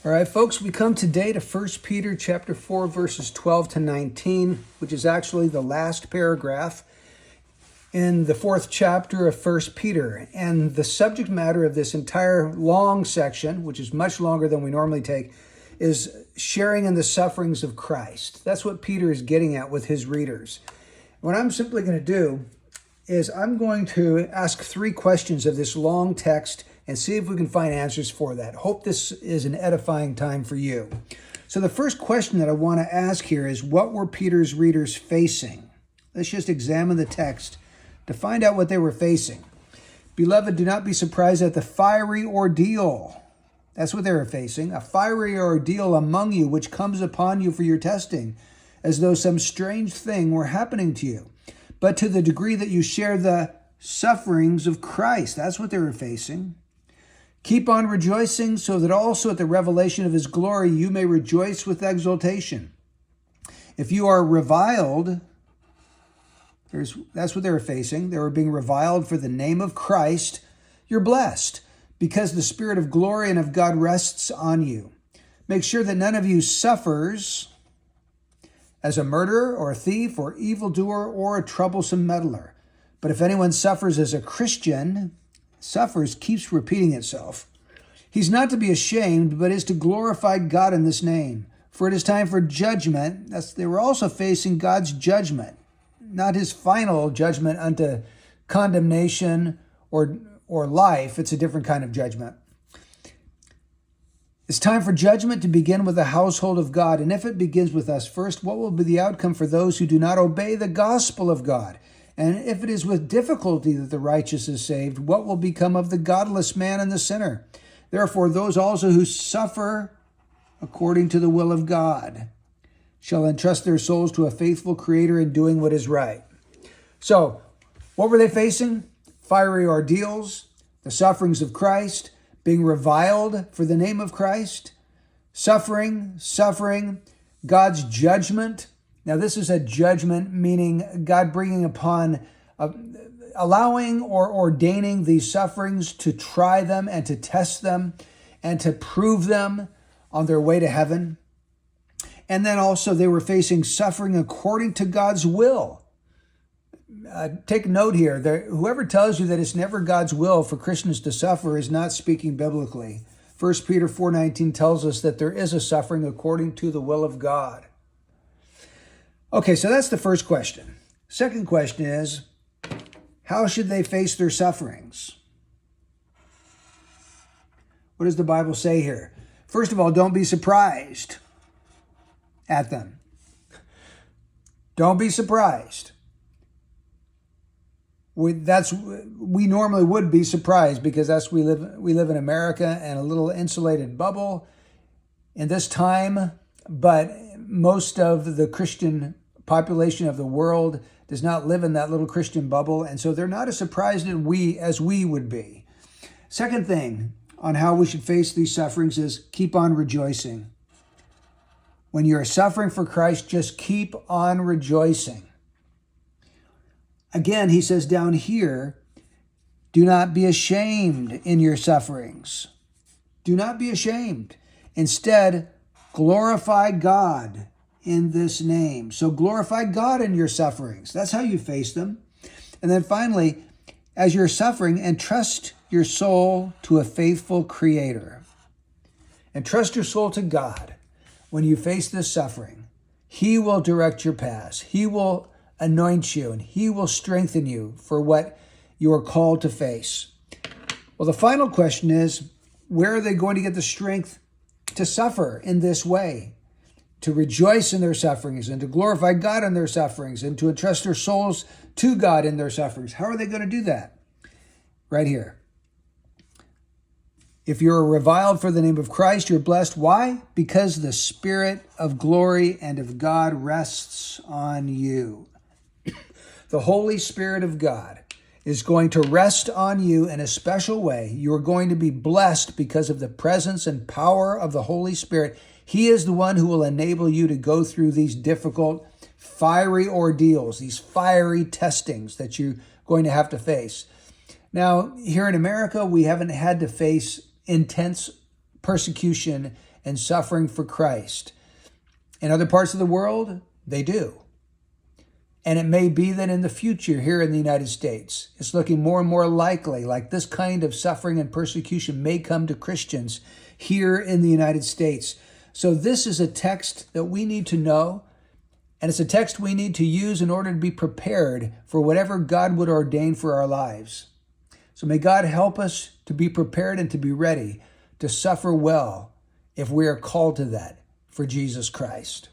All right, folks, we come today to 1 Peter chapter 4, verses 12 to 19, which is actually the last paragraph in the fourth chapter of 1 Peter. And the subject matter of this entire long section, which is much longer than we normally take, is sharing in the sufferings of Christ. That's what Peter is getting at with his readers. What I'm simply going to do is I'm going to ask three questions of this long text and see if we can find answers for that. Hope this is an edifying time for you. So the first question that I want to ask here is, what were Peter's readers facing? Let's just examine the text to find out what they were facing. Beloved, do not be surprised at the fiery ordeal. That's what they were facing, a fiery ordeal among you, which comes upon you for your testing, as though some strange thing were happening to you. But to the degree that you share the sufferings of Christ, that's what they were facing. Keep on rejoicing, so that also at the revelation of his glory you may rejoice with exultation. If you are reviled, that's what they were facing. They were being reviled for the name of Christ. You're blessed, because the Spirit of glory and of God rests on you. Make sure that none of you suffers as a murderer or a thief or evildoer or a troublesome meddler. But if anyone suffers as a Christian, keeps repeating itself. He's not to be ashamed, but is to glorify God in this name. For it is time for judgment. They were also facing God's judgment, not his final judgment unto condemnation or life. It's a different kind of judgment. It's time for judgment to begin with the household of God. And if it begins with us first, what will be the outcome for those who do not obey the gospel of God? And if it is with difficulty that the righteous is saved, what will become of the godless man and the sinner? Therefore, those also who suffer according to the will of God shall entrust their souls to a faithful Creator in doing what is right. So, what were they facing? Fiery ordeals, the sufferings of Christ, being reviled for the name of Christ, suffering, God's judgment. Now, this is a judgment, meaning God bringing upon, allowing or ordaining these sufferings to try them and to test them and to prove them on their way to heaven. And then also they were facing suffering according to God's will. Take note here, whoever tells you that it's never God's will for Christians to suffer is not speaking biblically. 1 Peter 4:19 tells us that there is a suffering according to the will of God. Okay, so that's the first question. Second question is, how should they face their sufferings? What does the Bible say here? First of all, don't be surprised at them. Don't be surprised. We normally would be surprised because we live in America and a little insulated bubble in this time, but most of the Christian population of the world does not live in that little Christian bubble, and so they're not as surprised as we would be. Second thing on how we should face these sufferings is keep on rejoicing. When you're suffering for Christ, just keep on rejoicing. Again, he says down here, do not be ashamed in your sufferings. Do not be ashamed. Instead, glorify God in this name. So glorify God in your sufferings. That's how you face them. And then finally, as you're suffering, entrust your soul to a faithful Creator. Entrust your soul to God when you face this suffering. He will direct your paths. He will anoint you and he will strengthen you for what you are called to face. Well, the final question is, where are they going to get the strength to suffer in this way? To rejoice in their sufferings and to glorify God in their sufferings and to entrust their souls to God in their sufferings. How are they going to do that? Right here. If you're reviled for the name of Christ, you're blessed. Why? Because the Spirit of glory and of God rests on you. The Holy Spirit of God is going to rest on you in a special way. You're going to be blessed because of the presence and power of the Holy Spirit. He is the one who will enable you to go through these difficult, fiery ordeals, these fiery testings that you're going to have to face. Now, here in America, we haven't had to face intense persecution and suffering for Christ. In other parts of the world, they do. And it may be that in the future here in the United States, it's looking more and more likely like this kind of suffering and persecution may come to Christians here in the United States. So this is a text that we need to know, and it's a text we need to use in order to be prepared for whatever God would ordain for our lives. So may God help us to be prepared and to be ready to suffer well if we are called to that for Jesus Christ.